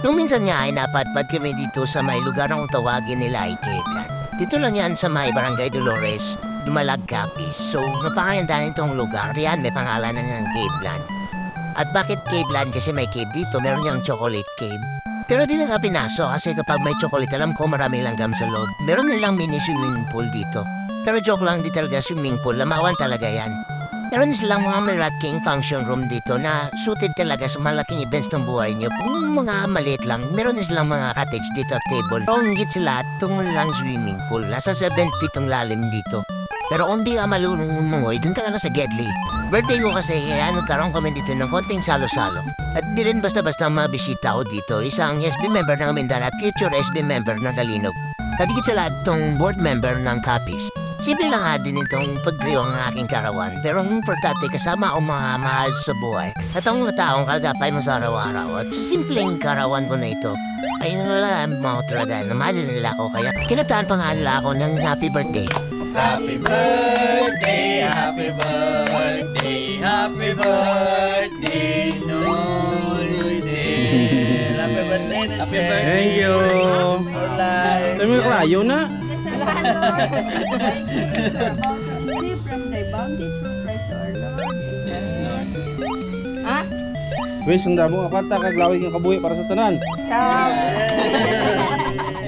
Nung minsan nga ay napadpad kami dito sa may lugar na kung tawagin nila ay Caveland. Dito lang yan sa may Barangay Dolores, Dumalag, Capiz. So, napakaganda itong lugar. Yan, may pangalan na ng Caveland. At bakit Caveland? Kasi may cave dito. Meron niyang chocolate cave. Pero di na nga pinasok kasi kapag may chocolate, alam ko maraming langgam sa loob. Meron nilang mini swimming pool dito. Pero joke lang, di talaga swimming pool. Lamawan talaga yan. Meron silang mga Rat King function room dito na suited talaga sa malaking events ng buhay niyo. Kung mga maliit lang, meron silang mga cottage dito at table. Pero higit sa lahat, itong lang swimming pool. Nasa 7 feet ang lalim dito. Pero kung di ka malunong umungoy, dun ka na sa Gedli. Birthday ko kasi, kaya nagkaroon kami dito ng konting salo-salo. At di rin basta-basta mabisita ko dito. Isang SB member ng Amindan at future SB member ng Galinog. At higit sa lahat, itong board member ng Capiz. Simple lang nga din itong pagkriyo ng aking karawan, pero ang importante kasama ang mga mahal sa buhay at ang mga taong kagapay mo sa araw-araw. At sa simpleng karawan ko na ito, ay nalalaan mo talaga na mahal nila ako, kaya kinataan pa nga nila ako ng happy birthday. Happy birthday, happy birthday, happy birthday, Noel. Happy birthday, happy birthday. Thank you. Alright. Sabi mo kalayo na. Receive from thy bounty through Christ our Lord. Amen. Ha? Wis, ang damo akata kag lawig ng kabuhi para sa tanan. Ciao.